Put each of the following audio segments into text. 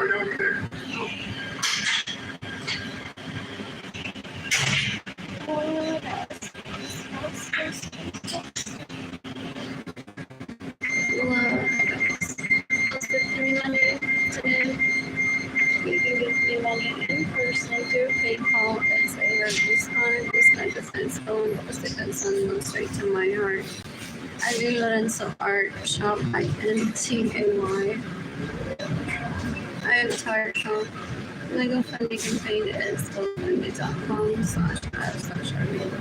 Today, you can give me money in person through PayPal. It's a discount. Discount defense phone. Defense on straight to my heart. Arlene Lorenzo Art Shop INTAY. I am tired shop. My GoFundMe campaign is gofundme.com/ad/Arlene.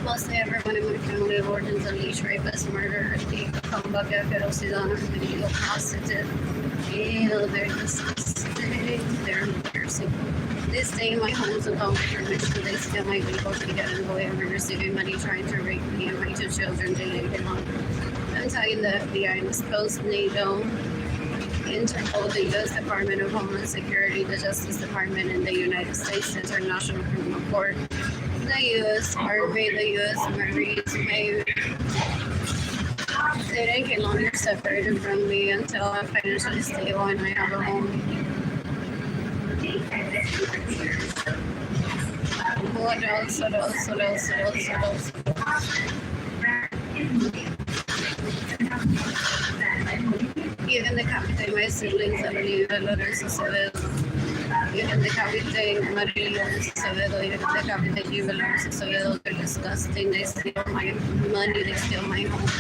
Mostly everyone in my family of origins unleash, rapist, murder, thief, comeback, ferocidad, illegal prostitute, they're disgusting, they're embarrassing. This day in my homes without my permission, they steal my vehicles to get an away. I'm receiving money trying to rape me and my two children dating along. I'm tagging the FBI and disposed NATO, Interpol, the U.S. Department of Homeland Security, the Justice Department, and the United States International Criminal Court. The U.S. Army, the U.S. Marines may they can longer separated from me until I'm financially stable and I have a home. What else? Even decapitate my siblings, Arlene Lorenzo Acevedo. Even decapitate Arlene Lorenzo Acevedo. Even decapitate you, Lorenzo Acevedo. They're disgusting. They steal my money. They steal my home.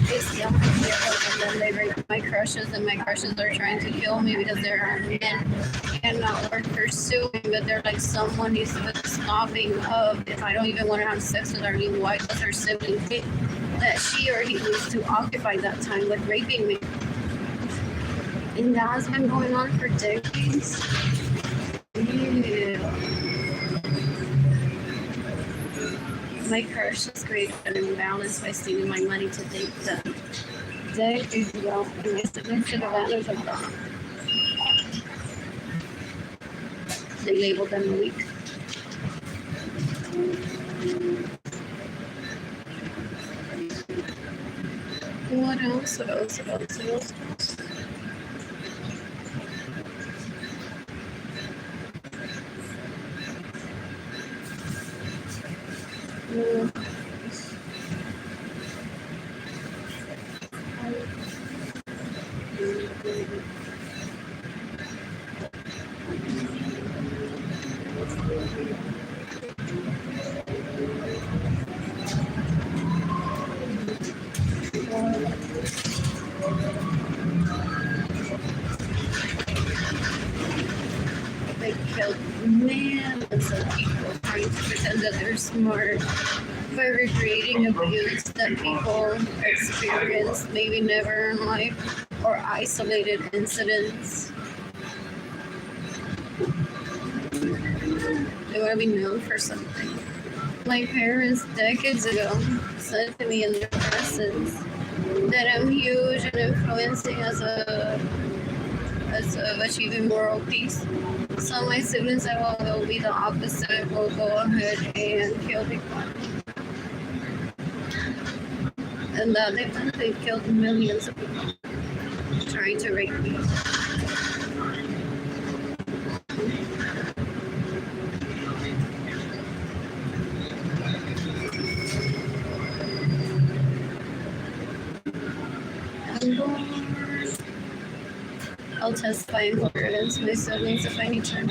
They steal my vehicles and then they rape my crushes, and my crushes are trying to kill me because they're men and not worth pursuing. But they're like, someone needs to be stopping of if I don't even want to have sex with Arlene, why does her sibling think that she or he needs to occupy that time with raping me? And that has been going on for decades. Ew. My crush is created an imbalance by stealing my money to date them. Decades ago, and I siblings took advantage of that. They labeled them weak. What else? They killed millions of people trying to pretend that they're smart by recreating abuse that people experience, maybe never in life, or isolated incidents. They want to be known for something. My parents decades ago said to me in their presence that I'm huge and influencing as of achieving moral peace. So my siblings said, well, they'll be the opposite. We'll go ahead and kill people. And that they've killed millions of people trying to rape me. I'll testify in court against my siblings if I need to.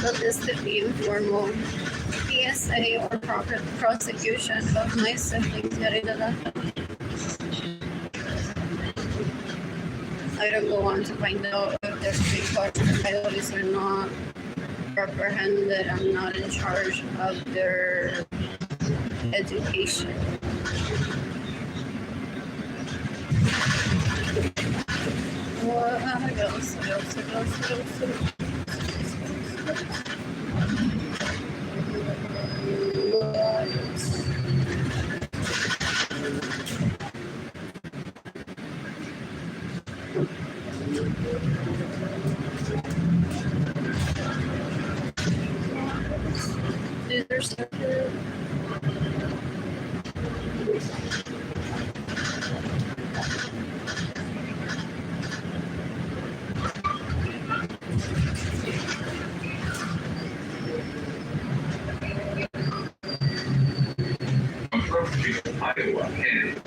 But this could be informal PSA or proper prosecution of my siblings getting to that. I don't go on to find out if there's big parts of priorities or not. Reprehend that I'm not in charge of their education. What else? circuit. Approaching Iowa and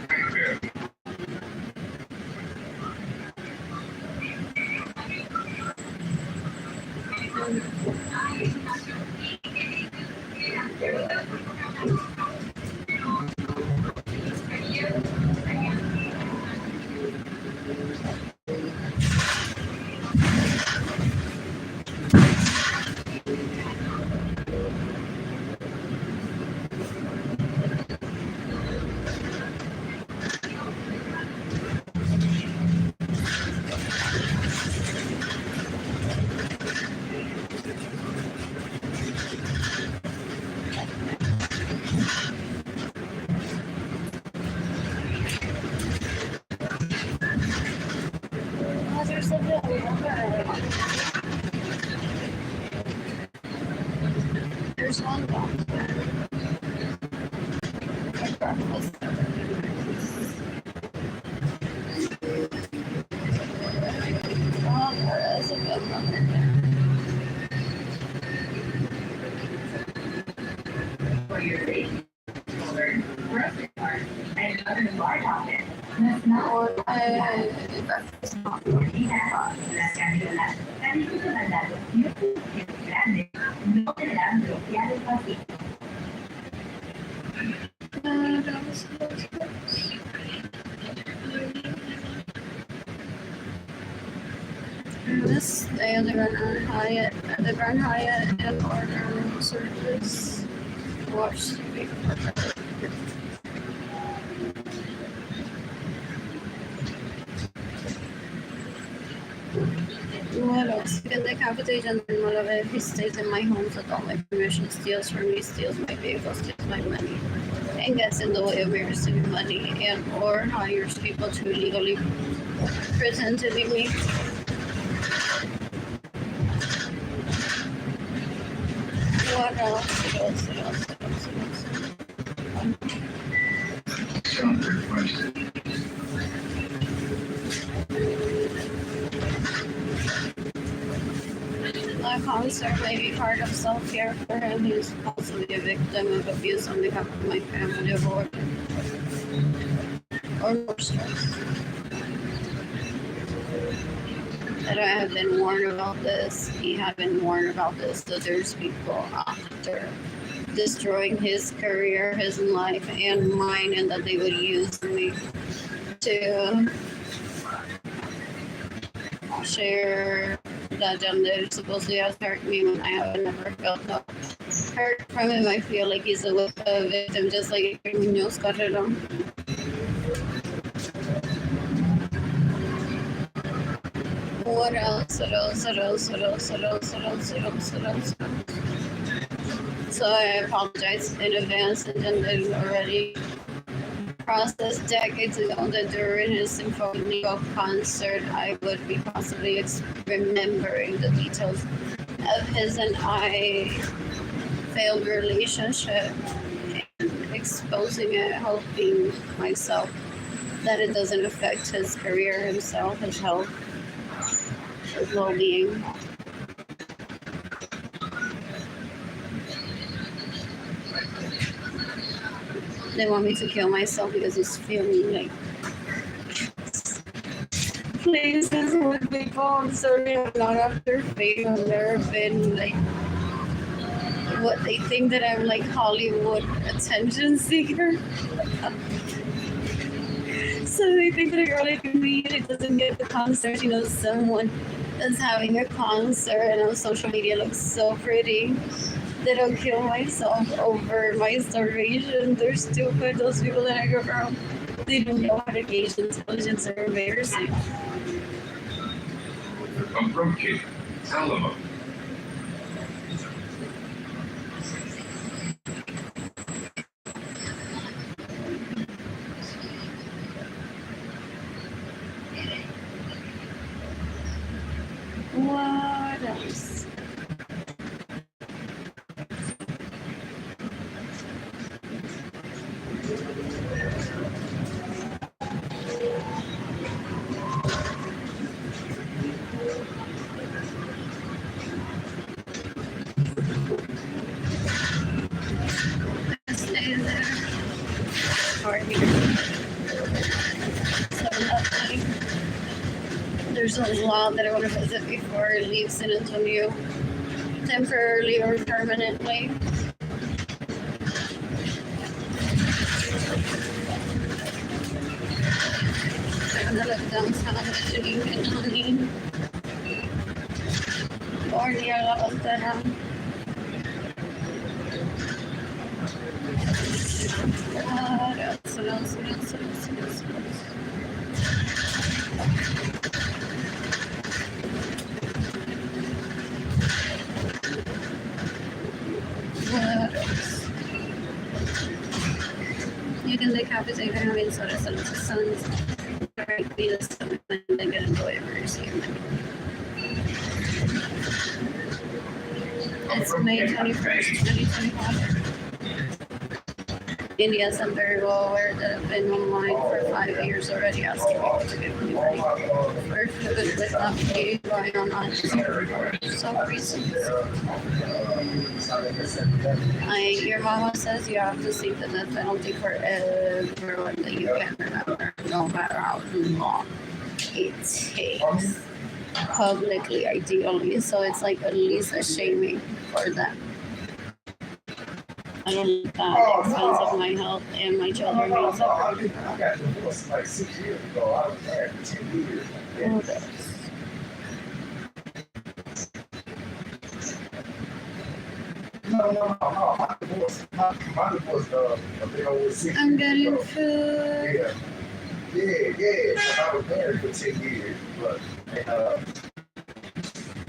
There's a bill. There's one doctor. Oh, there is a bill number there. For your safety, children, grocery cart, and other large objects must not Or las camisetas. Aviso demandado. No objetos grandes no deberán bloquear el pasillo. This day the Grand Hyatt and order room service. Watch TV. What else? In the capitation, if he stays in my home with all my permission, steals from me, steals my vehicle, steals my money, and gets in the way of me receiving money, and or hires people to illegally pretend to be me. What else? sound requested. A concert may be part of self-care for him. He is possibly a victim of abuse on behalf of my family or more stress. That I have been warned about this. He had been warned about this. That there's people after destroying his career, his life, and mine, and that they would use me to share that gender supposedly has hurt me when I have never felt no hurt from him. I feel like he's a victim, just like Munoz Carrero. What else? So I apologize in advance, and then there's already processed decades ago that during his symphony concert, I would be possibly remembering the details of his and I failed relationship, and exposing it, hoping myself that it doesn't affect his career, himself, his health, his well-being. They want me to kill myself because he's feeling like places with people. I'm sorry, I'm not after fame. I've never been like what they think that I'm like Hollywood attention seeker. So they think that a girl like me that doesn't get the concert, someone that's having a concert and on social media looks so pretty. That I'll kill myself over my starvation. They're stupid. Those people that I go around, they don't know how to gauge intelligence. They're embarrassing. Approaching Alamo. What else? someone's law that I want to visit before I leave San Antonio temporarily or permanently. I'm gonna look downtown to Union County or near La Frontera. What else? What else? What else? What else? What else? What else? You can decapitate having sort of sons. Right, be the son and they get enjoy mercy. It's May 21st, 2025. And yes, I'm very well aware that I've been online for 5 years already asking people to give me money for food with not paying going online for some reason. Your mama says you have to see the death penalty for everyone that you can remember, no matter how long it takes. Publicly, ideally, so it's like at least a shaming for them. I don't like that at the expense of my health and my children being separated. I got divorced like 6 years ago. I was married for 10 years. No. My divorce, they always 6 years I'm getting ago. food. Yeah. So I was married for 10 years, but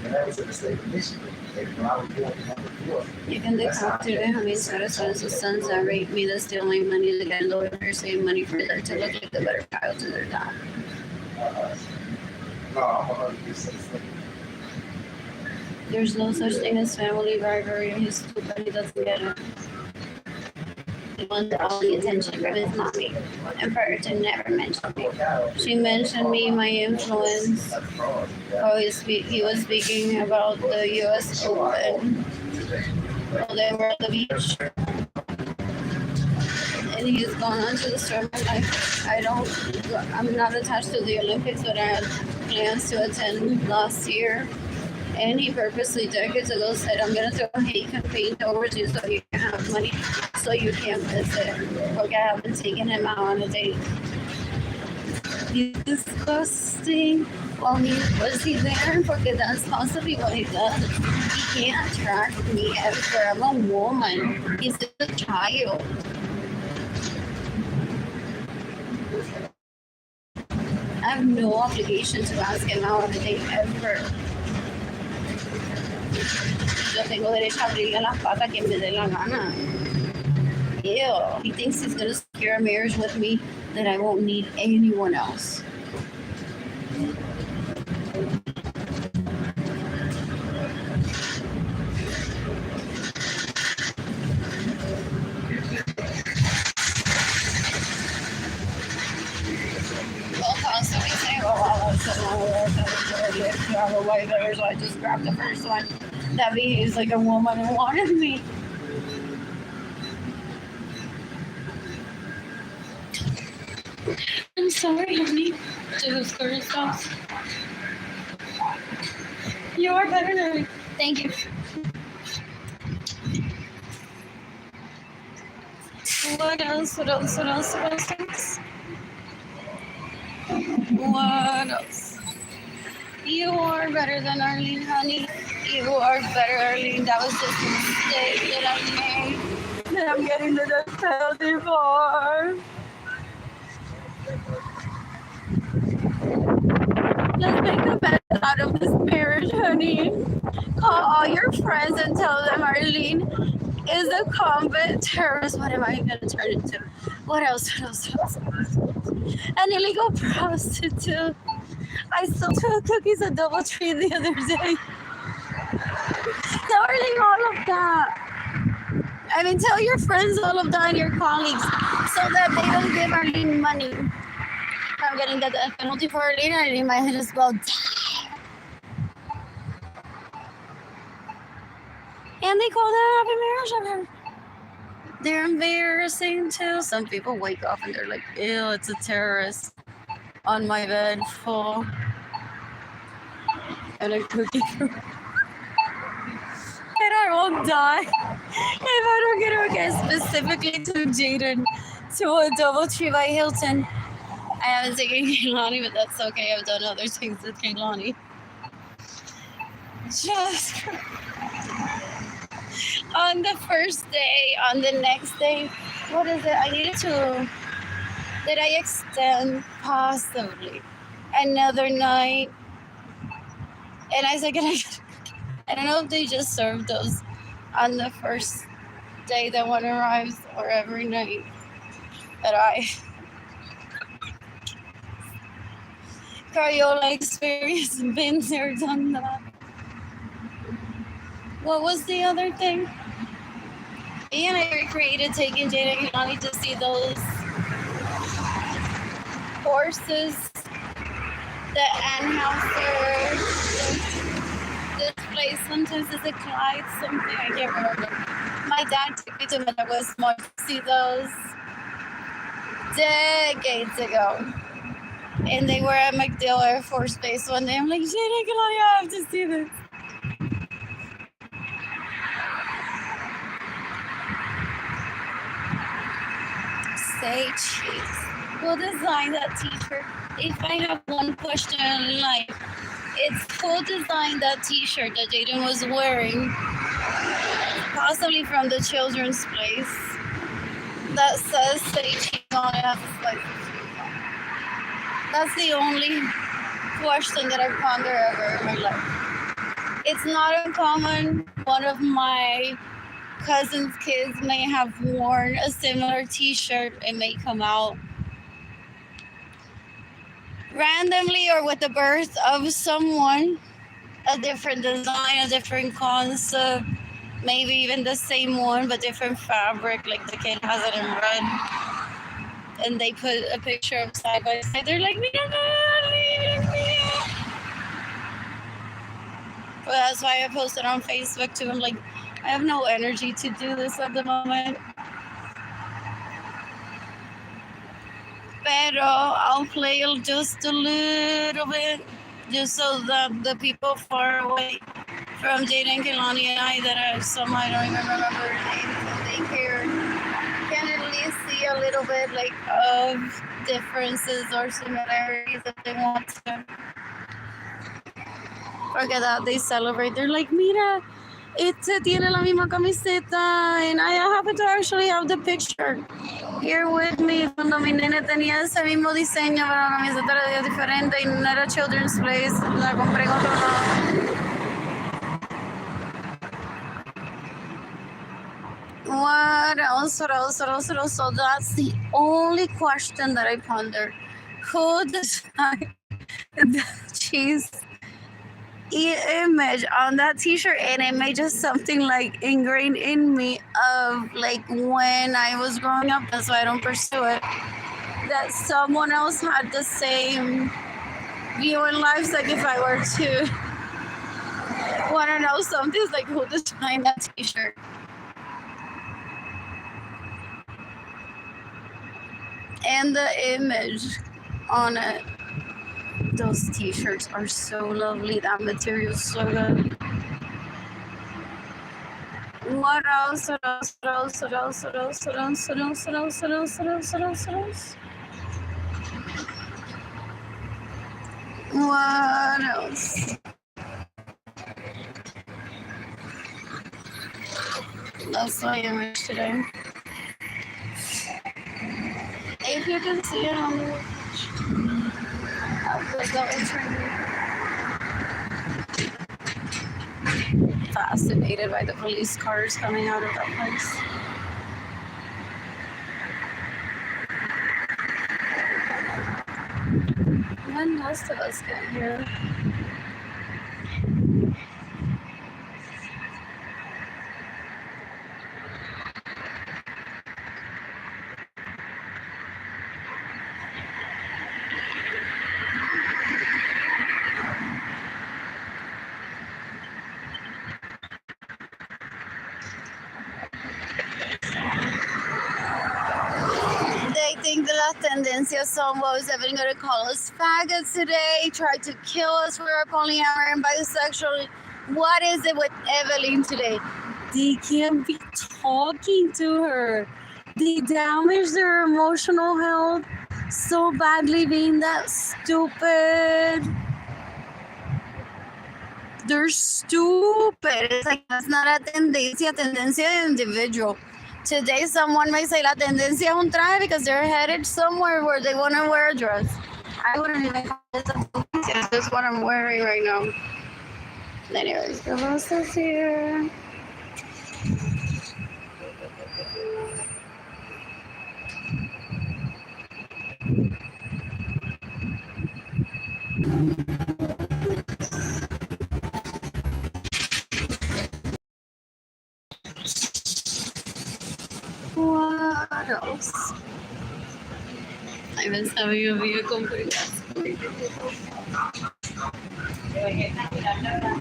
and that was in the state of Michigan. And when I was born, I was divorced. You can decapitate having sons that rape me, that's stealing money, to get lawyers, saving money for them to look like the better child to their dad. No, I'm 100% There's no such thing as family rivalry. He's stupid, he doesn't get it. He wants all the attention from his mommy, and for her to never mention me. She mentioned me, my influence. He was speaking about the U.S. Open. Well, they were at the beach. And he's gone on to the storm. I'm not attached to the Olympics, but I had plans to attend last year. And he purposely decades ago said, I'm going to throw a hate campaign towards you so you can have money, so you can't visit. Look, I haven't taken him out on a date. He's disgusting. Well, was he there? Because that's possibly what he does. He can't track me ever. I'm a woman. He's just a child. I have no obligation to ask him out on a date ever. Yo tengo derecho a abrirle las patas a quien me dé la gana. Ew. He thinks he's going to secure a marriage with me that I won't need anyone else. Well, constantly saying, well, if you have a wife there, so I just grabbed the first one that behaves like a woman and wanted me. I'm sorry, honey. To the tourist house. You are better than me. Thank you. What else? What else? What else? What else? What else? You are better than Arlene, honey. You are better, Arlene. That was just a mistake that I made. That I'm getting the death penalty for. Let's make the best out of this marriage, honey. Call all your friends and tell them Arlene is a convict terrorist. What am I going to turn into? What else? An illegal prostitute. I stole 2 cookies at Doubletree the other day. Tell Arlene all of that. I mean, tell your friends all of that and your colleagues so that they don't give Arlene money. I'm getting the death penalty for Arlene. Arlene might just go die. And they call that happy marriage of her. They're embarrassing too. Some people wake up and they're like, ew, it's a terrorist on my bed full. and a cookie for and I won't die if I don't get her again. Specifically to Jaden to a DoubleTree by Hilton. I haven't taken Kehlani, but that's okay. I've done other things with Kehlani. Just on the first day, on the next day, what is it? I needed to. Did I extend possibly another night? And I said, I don't know if they just served those on the first day that one arrives or every night that I Crayola experience, been there, done that. What was the other thing? Ian and I recreated taking Jada and Kehlani to see those horses, the Anheuser, this place sometimes is a Clyde something, I can't remember. My dad took me to Miller Westmore to see those decades ago. And they were at MacDill Air Force Base one day. I'm like, Jada and Kehlani, I have to see this. Say cheese. We'll design that t-shirt. If I have one question in life, it's we'll design that t-shirt that Jaden was wearing, possibly from the children's place, that says say cheese on it. That's the only question that I ponder ever in my life. It's not uncommon. One of my cousin's kids may have worn a similar t-shirt. It may come out randomly or with the birth of someone, a different design, a different concept, maybe even the same one but different fabric, like the kid has it in red and they put a picture of side by side. They're like, but that's why I posted on Facebook too. I'm like, I have no energy to do this at the moment. Pero I'll play just a little bit, just so that the people far away from Jaden, Kehlani, and I that are some I don't even remember their names, and they can at least see a little bit like of differences or similarities if they want to. Forget that they celebrate. They're like, mira, tiene la misma camiseta, and I happen to actually have the picture here with me. Cuando mi nene tenía ese mismo diseño, pero la camiseta era diferente y no era Children's Place, la compré en otro lado. What else? So that's the only question that I ponder. Who designed the cheese image on that t-shirt? And it made just something like ingrained in me of like when I was growing up. That's why I don't pursue it. That someone else had the same view in life. Like if I were to want to know something, it's like who designed that t-shirt. And the image on it. Those t-shirts are so lovely. That material is so good. What else? What else? That's my image today. If you can see it on the image. Fascinated by the police cars coming out of that place. When most of us get here? La Tendencia song. What was Evelyn gonna call us faggots today? Tried to kill us for our polyamorous and bisexual. What is it with Evelyn today? They can't be talking to her. They damage their emotional health so badly being that stupid. They're stupid. It's like that's not a tendencia. Tendencia is individual. Today, someone may say la tendencia es un traje because they're headed somewhere where they want to wear a dress. I wouldn't even call this a tendencia. This is what I'm wearing right now. Anyways, the host is here. What else? I was having a vehicle podcast. Approaching Guadalupe.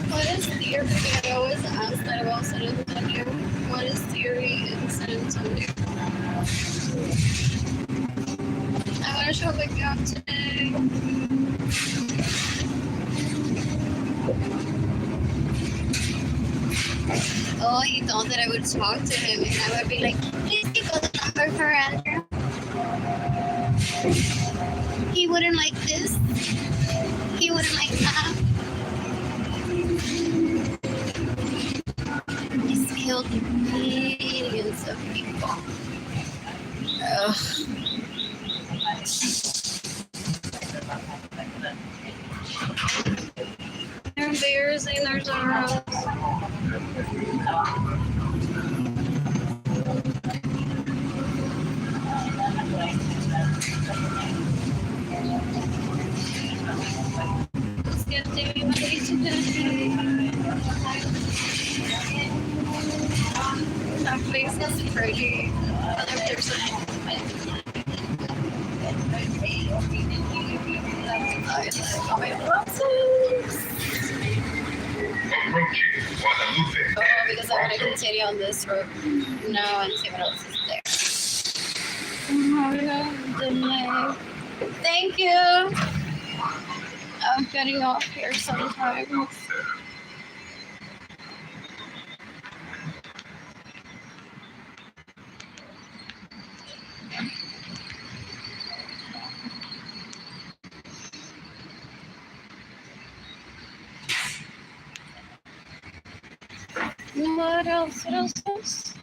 What is theory? I always ask that about San Antonio. What is theory in San Antonio? I want to show my job today. Oh, he thought that I would talk to him and I would be like, please give us the number for Andrew. He wouldn't like this. He wouldn't like that. He's killed millions of people. Ugh. They're embarrassing themselves. Let's get everybody today. That face is pretty. Other person. I like my glasses. Approaching Guadalupe. Oh, because I want to continue on this road now and see what else is there. Oh, delay. Thank you. I'm getting off here sometimes. What else? What else? What else?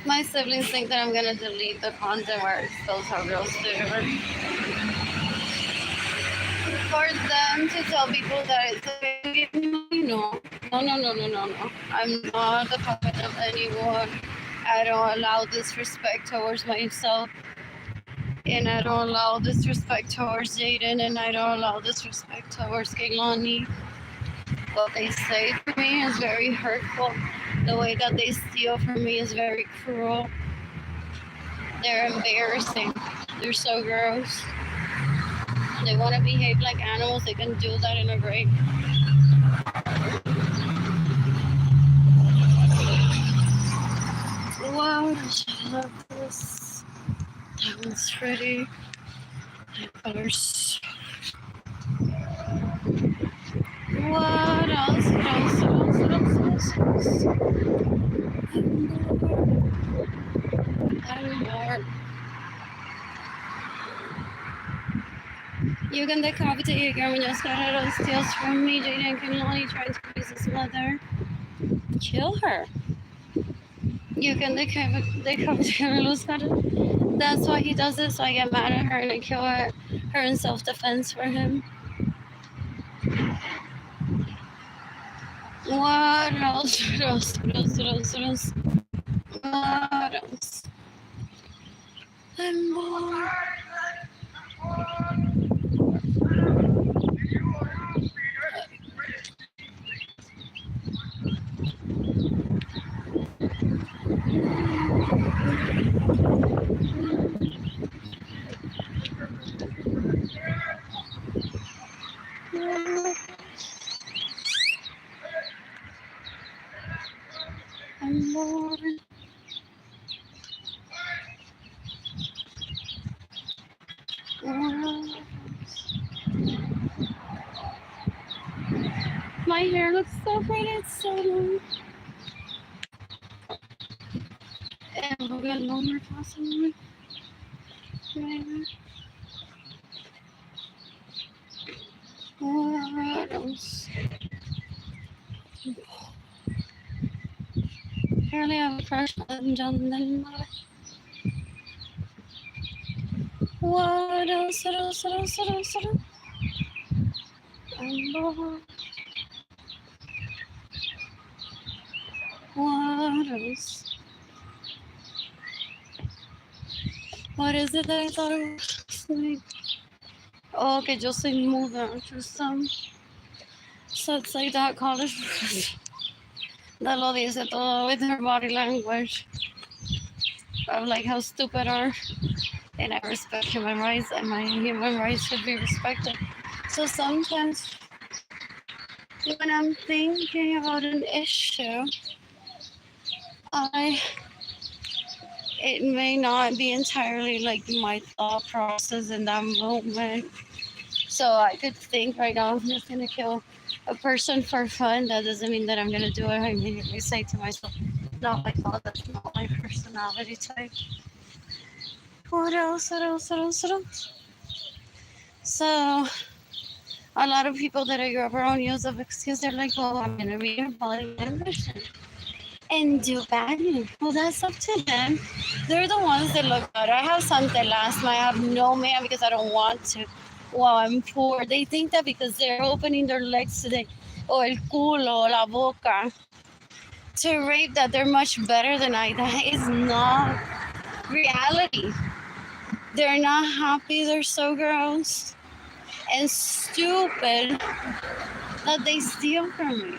My siblings think that I'm gonna delete the content where it spells how girls do. For them to tell people that it's okay to give me money, no. No. I'm not the puppet of anyone. I don't allow disrespect towards myself. And I don't allow disrespect towards Jaden. And I don't allow disrespect towards Kehlani. What they say to me is very hurtful. The way that they steal from me is very cruel. They're embarrassing. They're so gross. They want to behave like animals. They can do that in a break. Wow, I love this. That one's pretty. That color's. What else? I'm bored. You can decapitate Garmiños Carreros steals from me. Jaden Kehlani trying to please his mother. Kill her. You can decapitate Carlos Carreros. That's why he does it, so I get mad at her and I kill her in self-defense for him. What else? What else? What else? What else? What else? What else? I'm bored. I'm bored. My hair looks so pretty. It's so long. And we'll get longer possibly. Maybe. What else? Apparently I have a crush on John. What else? What else? What else? What else? What else? I'm bored. What else? What is it that I thought it was? Like, oh, que yo soy muda. Just so it's like that college that lo dice todo with her body language. Of like how stupid are. And I respect human rights, and my human rights should be respected. So sometimes when I'm thinking about an issue, it may not be entirely like my thought process in that moment. So I could think right now, I'm just gonna kill a person for fun. That doesn't mean that I'm gonna do it. I immediately say to myself, no, I thought that's not my personality type. What else? What else? What else? What else? So a lot of people that I grew up around use of excuse. They're like, well, I'm gonna read your body language and do badly. Well, that's up to them. They're the ones that look good. I have some that last. I have no man because I don't want to. Well, I'm poor. They think that because they're opening their legs today, or el culo, la boca, to rape, that they're much better than I. That is not reality. They're not happy. They're so gross and stupid that they steal from me.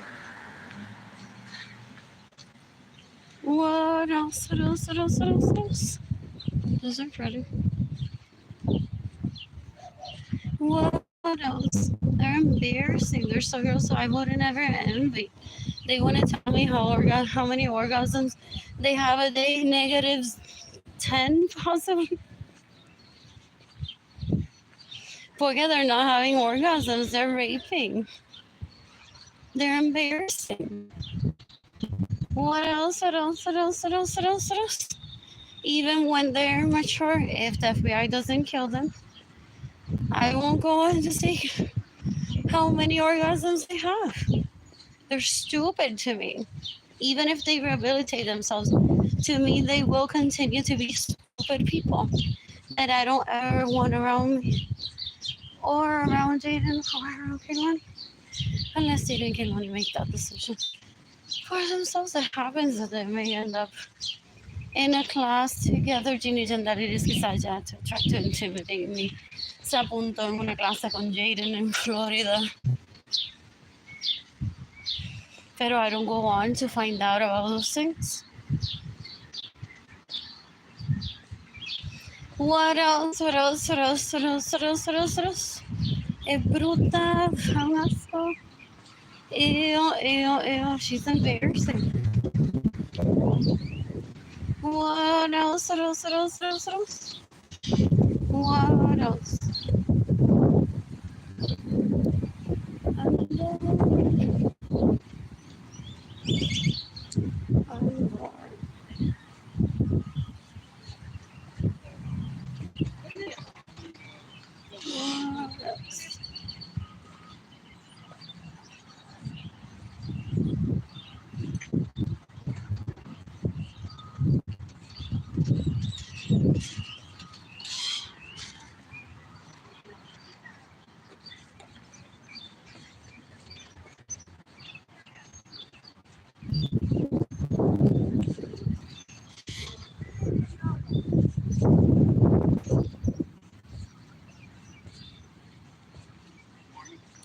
What else? What else? What else? What else? What else? Those are pretty. What else? They're embarrassing. They're so gross. So I wouldn't ever envy. They want to tell me how many orgasms they have a day. Negatives 10 possibly. Porque they're not having orgasms. They're raping. They're embarrassing. What else? What else? What else? What else? What else? What else? Even when they're mature, if the FBI doesn't kill them, I won't go on to see how many orgasms they have. They're stupid to me. Even if they rehabilitate themselves, to me, they will continue to be stupid people that I don't ever want around me or around Jaden or around Kilani, unless Jaden and Kilani make that decision for themselves. It happens that they may end up in a class together. Ginny Jandari Kisaya to try to intimidate me. Se apuntó en una clase con Jaden in Florida. Pero I don't go on to find out about those things. What else? What else? What else? What else? What else? What else? What else? Es bruta, asco. Ew, ew, ew. She's embarrassing. What else? What else? What else? What else? What else? What else?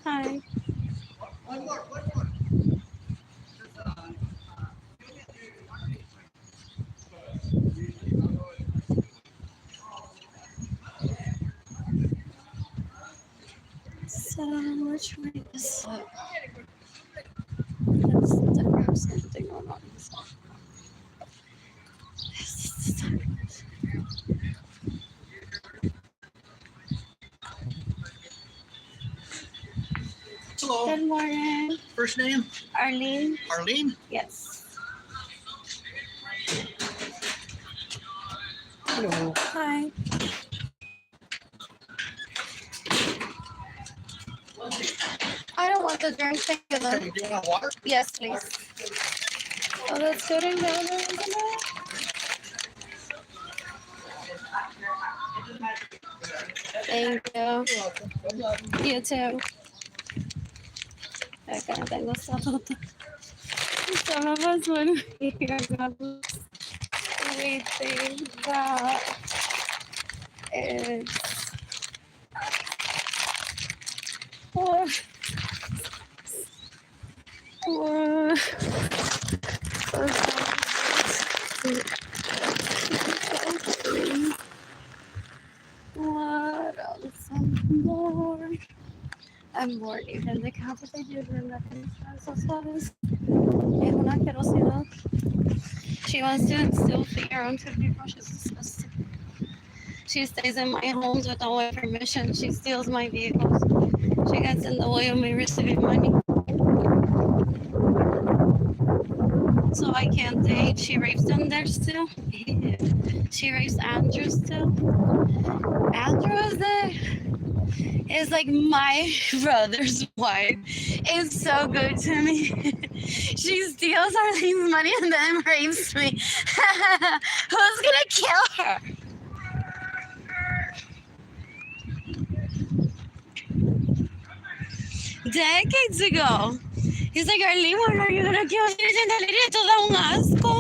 Hi. So much try this up. That's the grab something on this. Hello. Good morning. First name? Arlene? Arlene? Yes. Hello. Hi. I don't want the drink. Thank you, though. Okay, do you want water? Yes, please. Oh, that's good and down there, isn't it? Thank you. You too. Acá tengo salota. Some of us when we hear God, we think that it's for what else? I'm bored even the campus I did in the sabes. Es una asquerosidad. She wants to instill fear onto people. She's disgusting. She stays in my homes without my permission. She steals my vehicles. She gets in the way of me receiving money. So I can't date. She rapes them there still. Yeah. She rapes Andrew still. Andrew is like my brother's wife. It's so good to me. She steals Arlene's money and then rapes me. Who's gonna kill her? Decades ago. He's like, Arlene, when are you gonna kill her? Esto da un asco.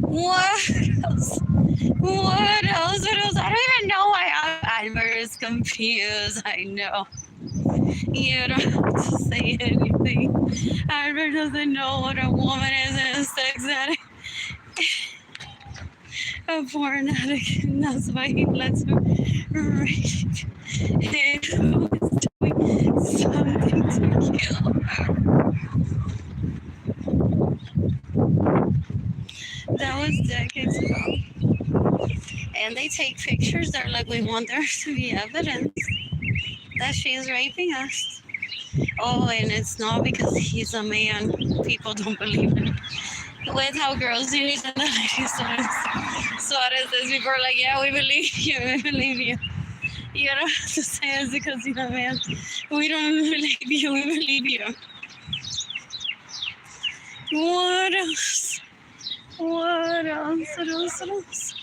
What else? What else? What else? I don't even know why Albert is confused. I know. You don't have to say anything. Albert doesn't know what a woman is and a sex addict. A porn addict. And that's why he lets her rape him. Who is doing something to kill her. That was decades ago. And they take pictures. They're like, we want there to be evidence that she's raping us. Oh, and it's not because he's a man. People don't believe it. With how girls use and the ladies Suarez says before, like, yeah, we believe you. We believe you. You don't have to say it's because you're a man. We don't believe you. We believe you. What else? What else? What else? What else?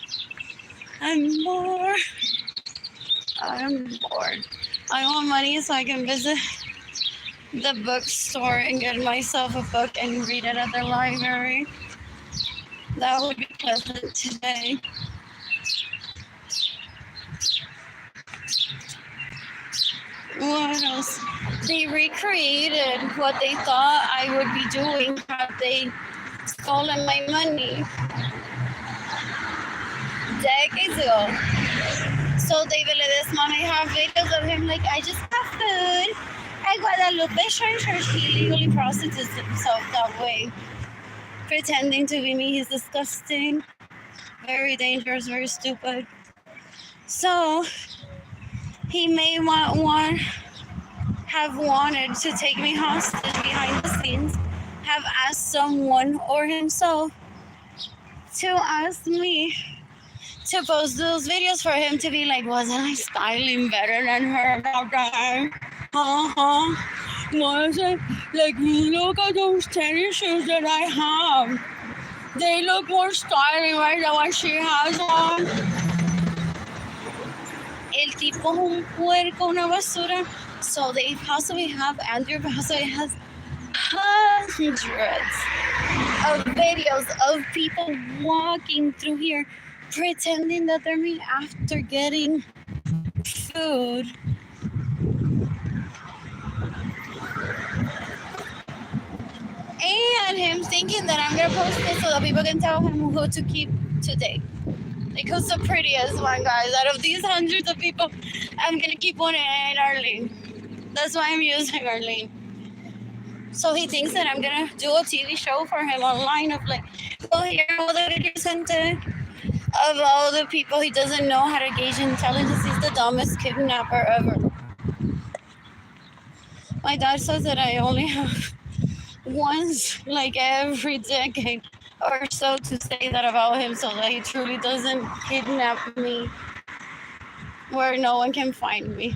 I'm bored. I'm bored. I want money so I can visit the bookstore and get myself a book and read it at the library. That would be pleasant today. What else? They recreated what they thought I would be doing had they stolen my money decades ago. So David Ledesma, I have videos of him like, I just have food. And Guadalupe Church, he legally prostitutes himself that way. Pretending to be me, he's disgusting. Very dangerous, very stupid. So, he may have wanted to take me hostage behind the scenes, have asked someone or himself to ask me to post those videos for him to be like, wasn't I styling better than her about that? Was it? Like, look at those tennis shoes that I have. They look more styling right than what she has on. El tipo es un puerco, una basura. So they possibly have, Andrew possibly has hundreds of videos of people walking through here pretending that they're me after getting food. And him thinking that I'm gonna post it so that people can tell him who to keep today. Like who's the prettiest one, guys? Out of these hundreds of people, I'm gonna keep one and Arlene. That's why I'm using Arlene. So he thinks that I'm gonna do a TV show for him online of like, oh, here are all the videos sent of all the people he doesn't know how to gauge intelligence. He's the dumbest kidnapper ever. My dad says that I only have once, like every decade or so, to say that about him so that he truly doesn't kidnap me where no one can find me.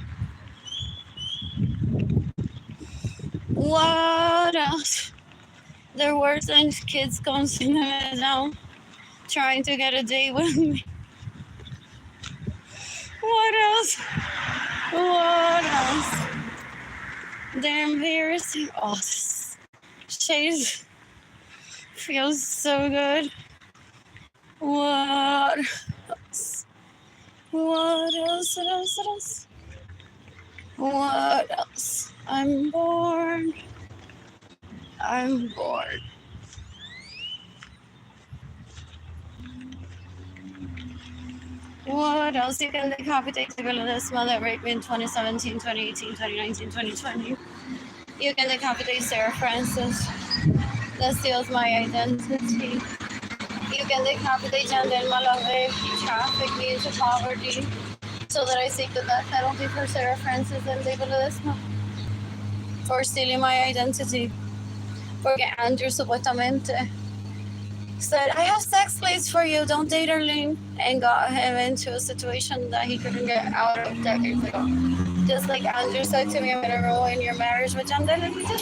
What else? There were some kids constantly down trying to get a date with me. What else? What else? They're embarrassing. Oh, this shade feels so good. What else? What else? What else? What else? What else? I'm bored. I'm bored. What else? You can decapitate the girl that smell that raped me in 2017, 2018, 2019, 2020. You can decapitate Sarah Francis. That steals my identity. You can decapitate Yandel Malave. He trafficked me into poverty so that I seek the death penalty for Sarah Francis and David Ledesma for stealing my identity. Porque Andrew supuestamente said, I have sex plays for you, don't date Arlene, and got him into a situation that he couldn't get out of decades ago. Just like Andrew said to me, I'm gonna ruin your marriage with Yandel, and he did.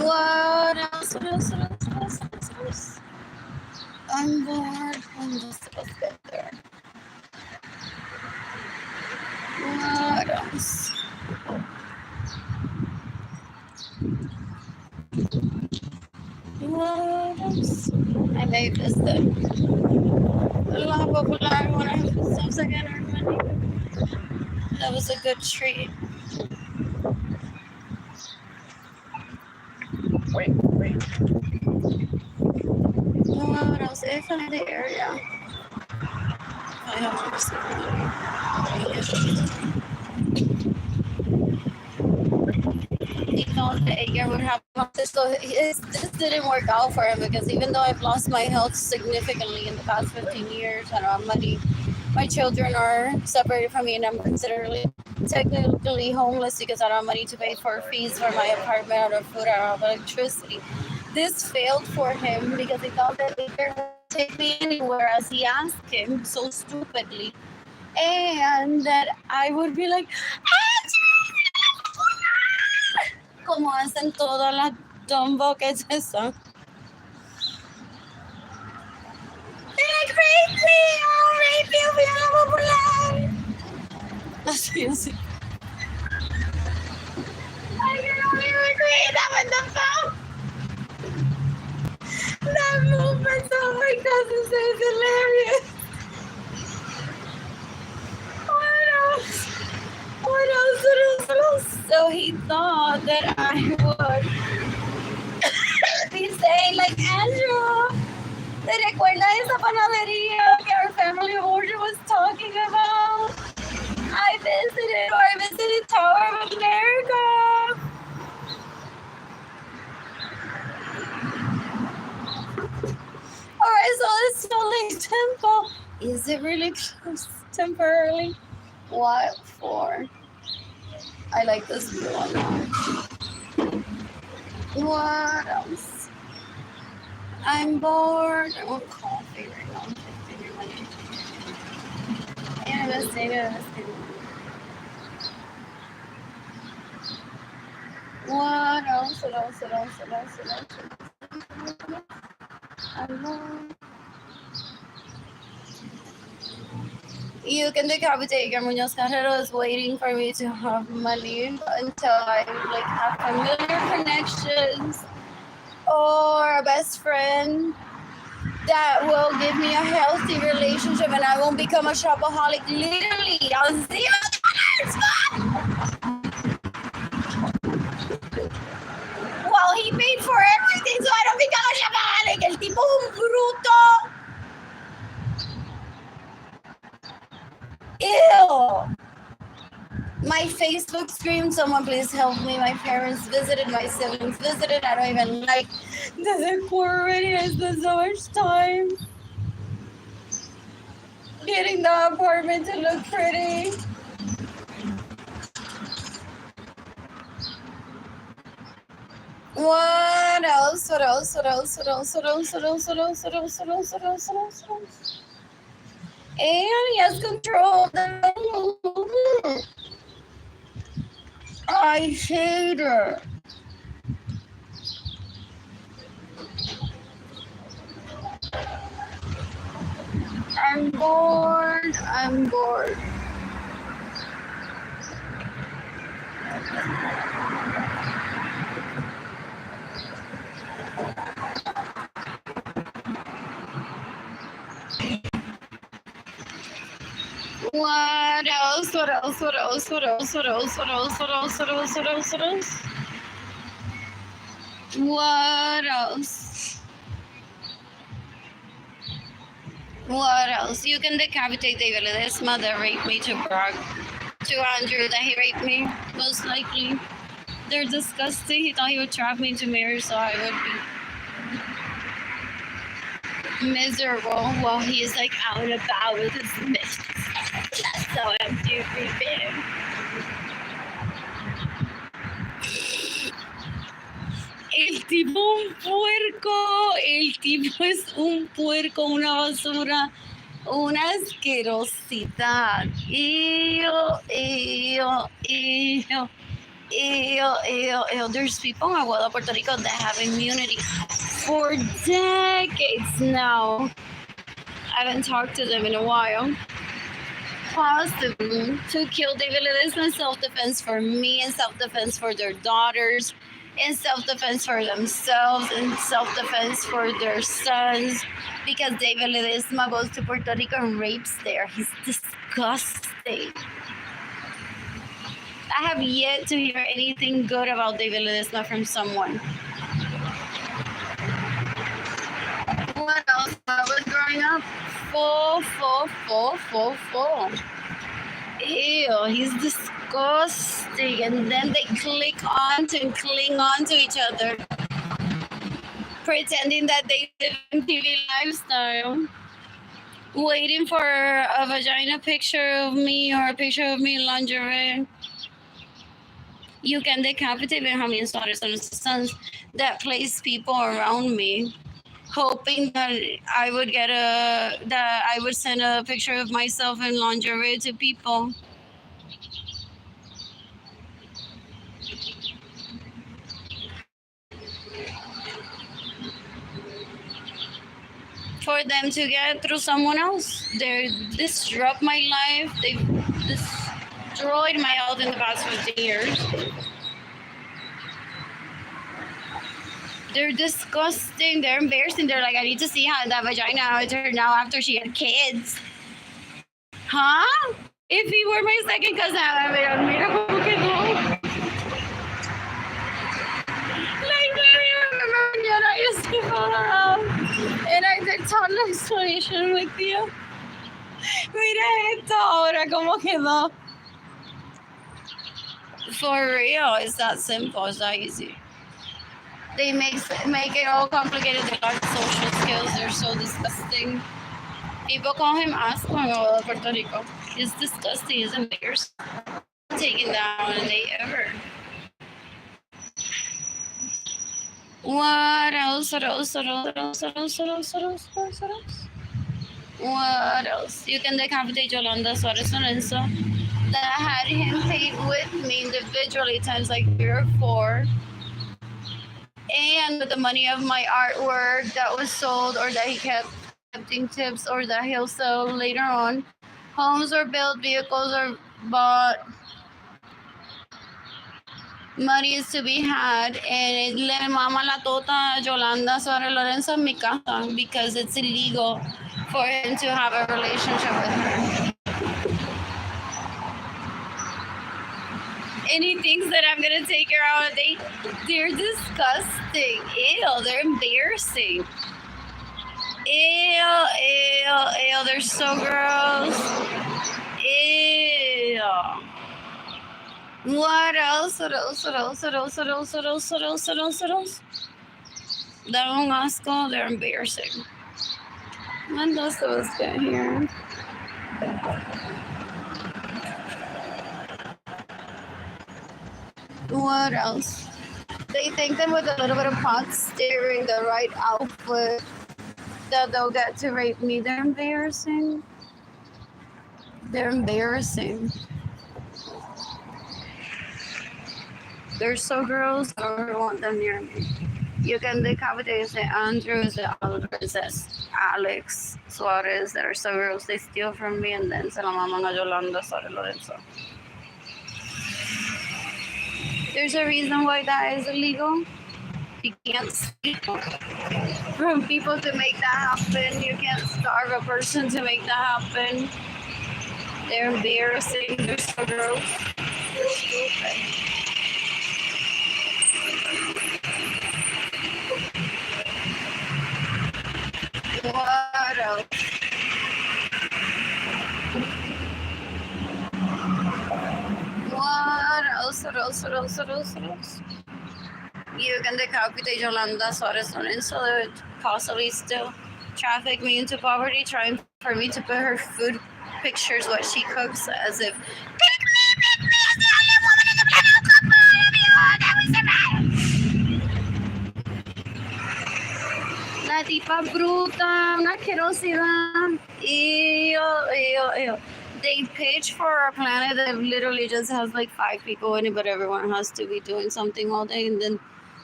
What else? What else? What else? What else? What else? I'm bored. I'm just let's get there. What else? What else? I made this thing. La Popular when I was again money. That was a good treat. Wait. What else? If I'm in the area. I have to see. You know, the year would have so this didn't work out for him because even though I've lost my health significantly in the past 15 years, I don't have money. My children are separated from me, and I'm considered technically homeless because I don't have money to pay for fees for my apartment, I don't have food, I don't have electricity. This failed for him because he thought that he could take me anywhere as he asked him so stupidly, and that I would be like, como hacen todas las dumb buckets esas. Like, rape me, oh, rape you, Popular. Así, así. I can only recreate that with the phone. That movement, oh my cousin says hilarious. What else? What else? What else? What else? So he thought that I would be saying like, Andrew, ¿te recuerdas esa panadería que our family order was talking about? I visited Tower of America. Alright, so it's Salt Lake Temple. Is it really closed temporarily? What for? I like this blue one. What else? I'm bored. I want coffee right now. What else? What else? What else? What else? What else? I'm bored. You can decapitate your Muñoz Carrero is waiting for me to have money until I like have familiar connections or a best friend that will give me a healthy relationship and I won't become a shopaholic. Literally, I'll see $0. Well, he paid for everything so I don't become a shopaholic. El tipo es un bruto. Ew. My Facebook screamed, someone please help me. My parents visited, my siblings visited. I don't even like the decor already. I spent so much time getting the apartment to look pretty. What else? What else? What else? What else? What else? What else? What else? What else? What else? What else? What else? What else? And he has control. I hate her. I'm bored. I'm bored. What else? What else? What else? What else? What else? What else? What else? What else? What else? What else? What else? What else? You can decapitate David Ledesma that raped me to Brock, to Andrew that he raped me, most likely. They're disgusting. He thought he would trap me into marriage so I would be miserable while he's like out and about with his missions. That's so empty for him. El tipo un puerco, el tipo es un puerco, una basura, una asquerosidad. Ew, ew, ew, ew, ew, ew. There's people in Aguada, Puerto Rico that have immunity for decades now. I haven't talked to them in a while. Possible to kill David Ledesma in self-defense for me, in self-defense for their daughters, in self-defense for themselves, in self-defense for their sons, because David Ledesma goes to Puerto Rico and rapes there. He's disgusting. I have yet to hear anything good about David Ledesma from someone. What else? I was growing up full. Ew, he's disgusting. And then they click on and cling on to each other, pretending that they live in TV lifestyle, waiting for a vagina picture of me or a picture of me in lingerie. You can decapitate Benjamin's daughters and sons that place people around me, hoping that I would send a picture of myself in lingerie to people. For them to get through someone else. They disrupt my life. They destroyed my health in the past 15 years. They're disgusting. They're embarrassing. They're like, I need to see how that vagina how it turned out after she had kids. Huh? If he were my second cousin, mira cómo quedó. Like, I remember when I used to fall out and I did total explanation with you. Mira esto ahora cómo quedó. For real, it's that simple. It's that easy. They make it all complicated. They lack social skills. They're so disgusting. People call him asco in Puerto Rico. He's disgusting. He's embarrassing. Taking that on a day ever. What else? What else? What else? What else? What else? What else? What else? What else? What else? You can decapitate Yolanda Suarez Lorenzo that had him paid with me individually times like 3 or 4. And with the money of my artwork that was sold or that he kept accepting tips or that he'll sell later on, Homes are built, vehicles are bought, money is to be had, and le mama la tota Yolanda Suarez Lorenzo en mi casa because it's illegal for him to have a relationship with her. And he thinks that I'm gonna take her out on a date. They're disgusting. Ew, they're embarrassing. Ew, ew, ew, they're so gross. Ew. What else? What else? What else? What else? What else? What else? What else? What else? What else? They're un asco. They're embarrassing. When does those get here? What else? They think that with a little bit of pot stirring, the right outfit, that they'll get to rape me. They're embarrassing. They're embarrassing. They're so gross. I don't want them near me. You can decapitate the Andrews, the Alvarez, Alex Suarez that are so gross. They steal from me and then se la maman a Yolanda Suarez Lorenzo. There's a reason why that is illegal. You can't steal from people to make that happen. You can't starve a person to make that happen. They're embarrassing. They're so gross. They're stupid. What else? What else? What else? What else? What else? What else? You can decapitate Yolanda Suarez Lorenzo. They would possibly still traffic me into poverty, trying for me to put her food pictures, what she cooks, as if, pick me, it's the only woman in the planet who cook for all of you, that we survive. La tipa bruta, una asquerosidad. Ew, ew, ew. They pitch for a planet that literally just has like 5 people in it, but everyone has to be doing something all day, and then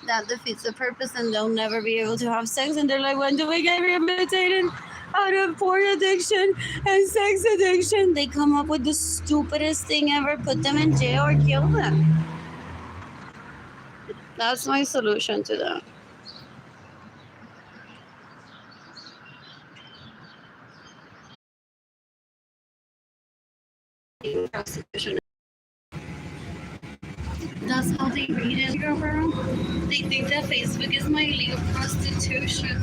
that defeats the purpose, and they'll never be able to have sex. And they're like, when do we get rehabilitated out of porn addiction and sex addiction? They come up with the stupidest thing ever, put them in jail or kill them. That's my solution to that. Prostitution. That's how they read it, girl. They think that Facebook is my illegal prostitution.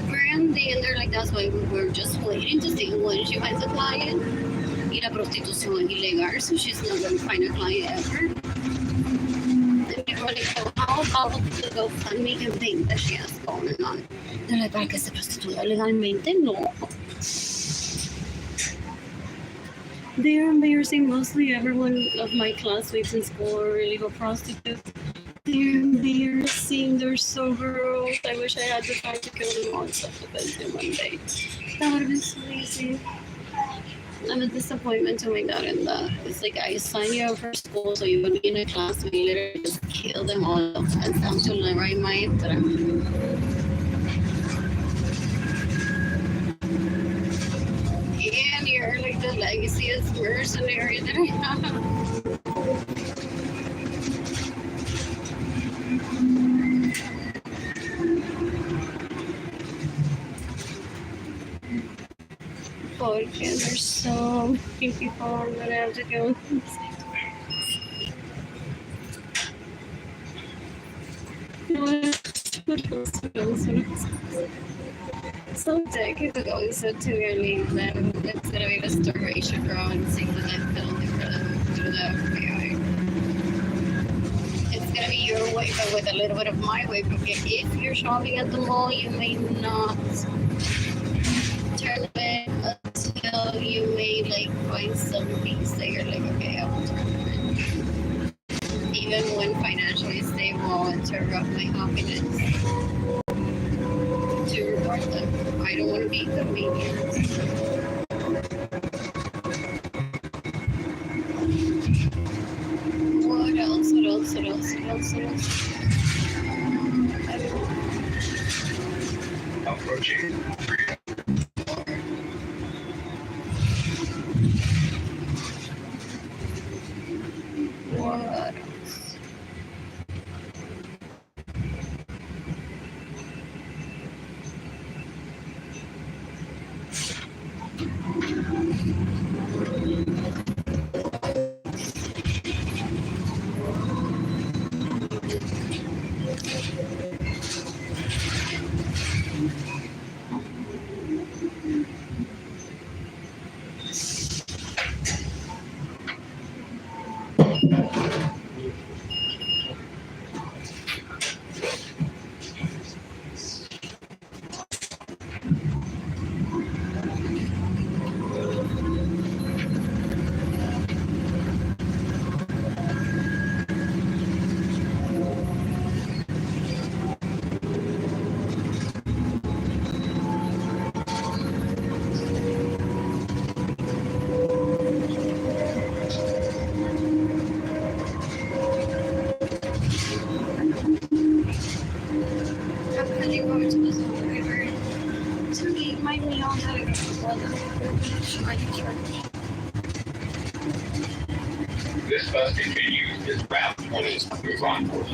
Brandy, and they're like, that's why we're just waiting to see when she finds a client. Y la prostitución es ilegal, so she's not going to find a client ever. And people are like, oh, how about the GoFundMe campaign that she has going on? They're like, ¿para que se prostituya legalmente? No. They're embarrassing. Mostly everyone of my classmates in school are illegal prostitutes. They're embarrassing. They're so gross. I wish I had the time to kill them all and self-defense them one day. That would have been so easy. I'm a disappointment to my dad in that. It's like, I signed you up for school so you would be in a class where you literally just kill them all and down to the right mind. And you're like the legacy as mercenary that I have. Porque there's so many people that I have to go. Some decades ago, we said to Arlene that it's gonna be the starvation row and sing the death penalty through the FBI. It's gonna be your way, but with a little bit of my way. Because if you're shopping at the mall, you may not turn it until you may like find some things that you're like, okay, I will turn it. Even when financially stable, interrupt my happiness to reward them. I don't want to be inconvenienced. What else? What else? What else? What else? What else? Approaching freedom. What? Actually, going to the river to eat my meal that I got my church. This bus continues this route 20 through Rockport.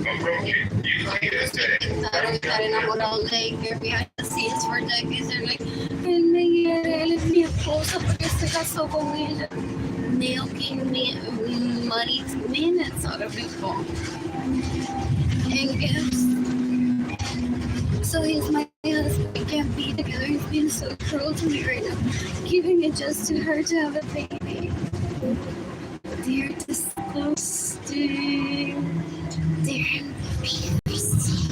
Approaching. You see this Estar enamorado de que behind the scenes for decades. They're like, él me quiere, él es mi esposo porque se casó con ella. Milking money minutes out of people and gifts. So he's my husband. We can't be together. He's being so cruel to me right now. Giving it just to her to have a baby. They're disgusting. They're embarrassing.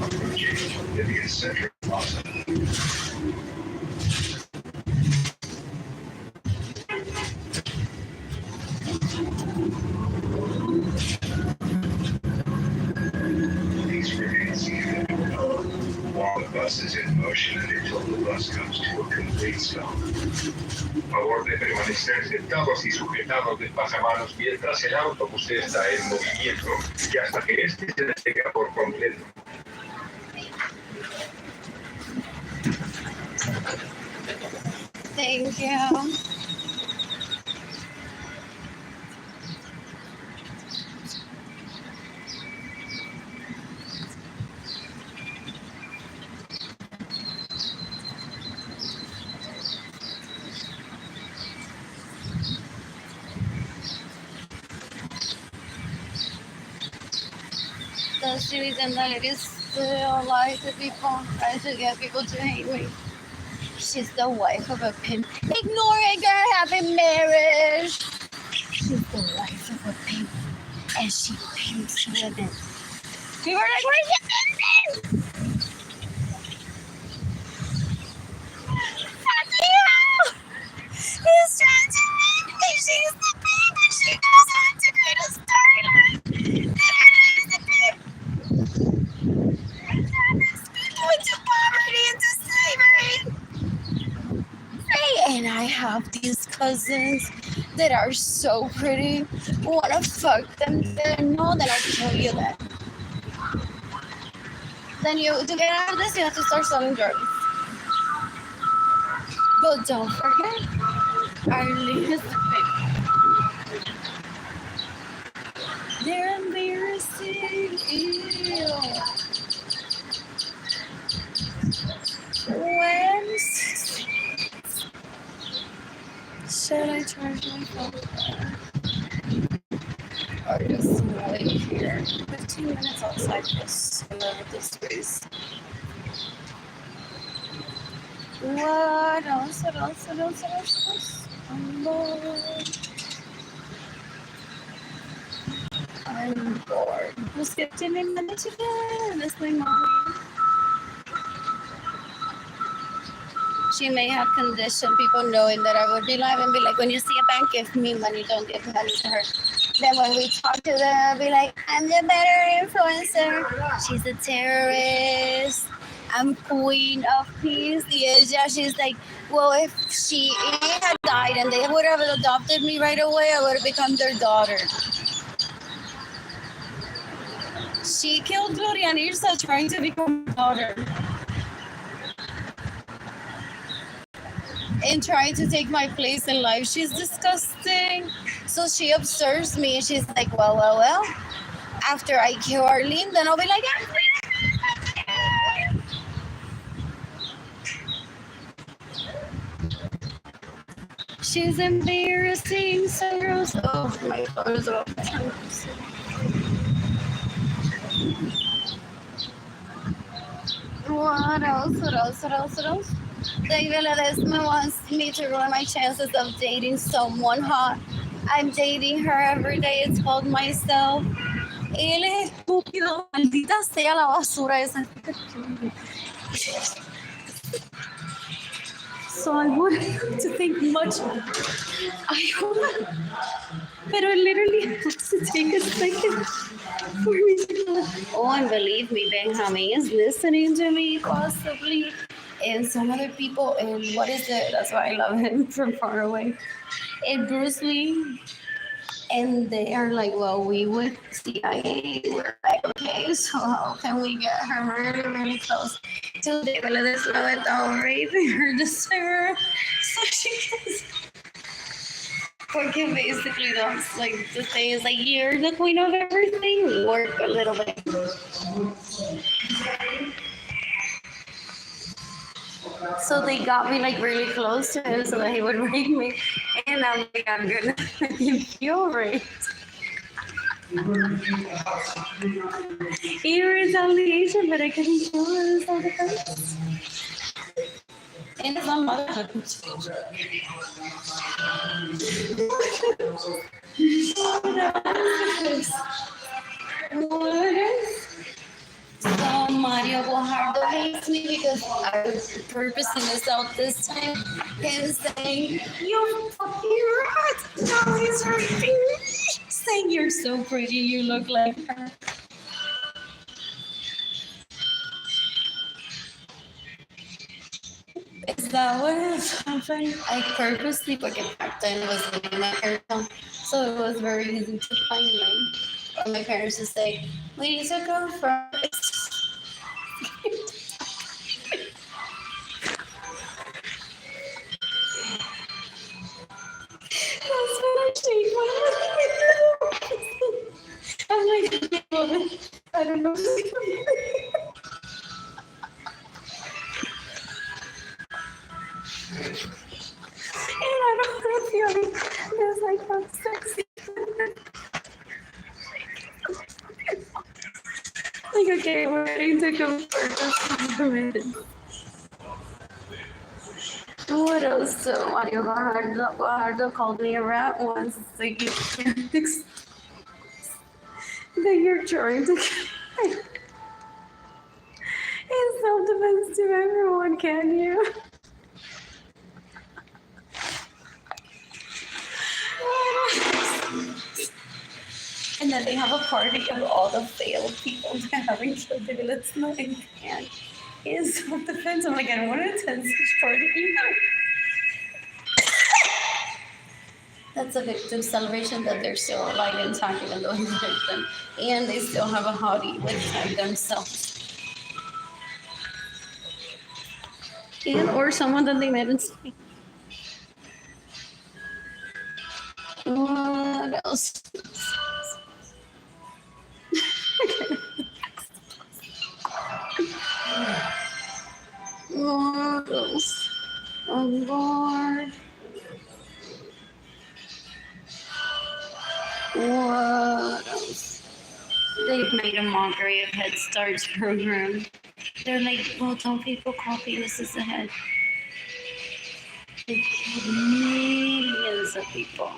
approaching Vivian Central Plaza. Please remain seated while the bus is in motion and until the bus comes to a complete stop. Favor de permanecer sentados y sujetados de pasamanos mientras el autobús está en movimiento y hasta que este se detenga por completo. Thank you. That's the reason that it is still lie to people, try to get people to hate me. She's the wife of a pimp. Ignoring her having marriage. She's the wife of a pimp. And she pimps women. People are like, where's your pimping? Fuck you! He's trying to make me. She's the pimp and she knows how to create a storyline. That her is the pimp. Into poverty, into slavery. And I have these cousins that are so pretty. Wanna fuck them? Then no, then I'll tell you that. Then to get out of this, you have to start selling drugs. But don't forget, Arlene is the pimp. They're embarrassing. Ew. When should I charge my phone? I just wait here. 15 minutes outside this space. What else? What else? What else? What else? What else? I'm bored. Just get to me minutes again. This my mom. She may have conditioned people knowing that I would be live and be like, when you see a bank, give me money, don't give money to her. Then when we talk to them, I'll be like, I'm the better influencer. She's a terrorist. I'm queen of peace. Yes, yeah, she's like, well, if she had died and they would have adopted me right away, I would have become their daughter. She killed Gloria and Irsa trying to become her daughter. And trying to take my place in life. She's disgusting. So she observes me and she's like, well. After I kill Arlene, then I'll be like, she's embarrassing. So gross. Oh, my photos are off. What else? David Ledesma wants me to ruin my chances of dating someone hot. I'm dating her every day. It's called myself. Él es estúpido. Maldita sea la basura esa. So I would have to think much. But I literally have to take a second for me to go. Oh, and believe me, Benjamin is listening to me possibly. And some other people, and what is it? That's why I love him from far away. And Bruce Lee. And they are like, well, we would CIA. We're like, okay, so how can we get her really close to the Ledesma without raping her to serve? So she can. Porque basically that's like the thing is like, you're the queen of everything. Work a little bit. So they got me like really close to him so that he would rape me. And I'm like, I'm gonna feel raped. Here is allegation, but I couldn't show it as defense. And it's on motherhood. What is? So Mario Guajardo hates me because I was purposing this out this time and saying, you fucking rat! Now he's hurting me. Saying you're so pretty, you look like her. Is that what happened? I purposely, porque back then was leaving my hair down, so it was very easy to find me. Or my parents would say, we need to go first. That's when I shake my head. I'm like, I don't know. And I don't have feeling there's like I'm sexy. Like, okay, we're ready to go first. What else? So Mario Guajardo called me a rat once. It's like, you can't explain that you're trying to in self-defense to everyone, can you? And then they have a party of all the failed people that haven't killed the let's not in can. Is self-defense. I'm like, I don't want to attend such party either. That's a victim celebration that they're still alive and intact even though he's a victim. And they still have a hottie with themselves. And or someone that they met in Spain. What else? What else? Oh Lord. What else? They've made a mockery of Head Start's program. They're like, well, don't people copy this as a head? They killed millions of people.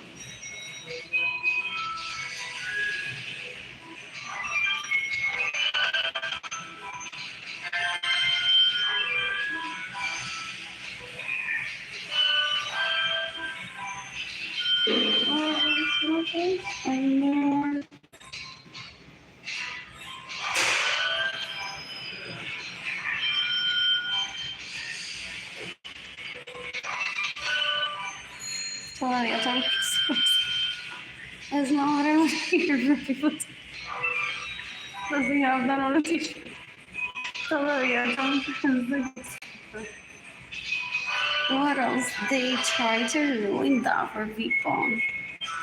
Okay. And then todavía están es una hora en hear people. Does he have that on a t-shirt? Todavía están. What else? They try to ruin that for people.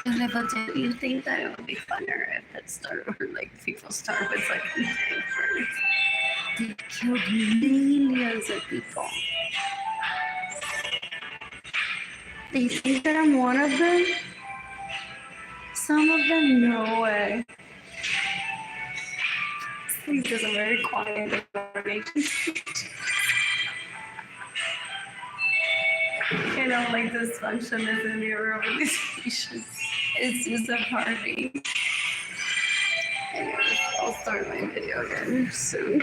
But do you think that it would be funner if it started, or like people start with like first? They killed millions of people. They think that I'm one of them? Some of them, no way. Please is a very quiet organization. You know, like dysfunction is in your organization. It's just a party. Anyways, I'll start my video again soon.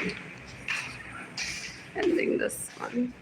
Ending this one.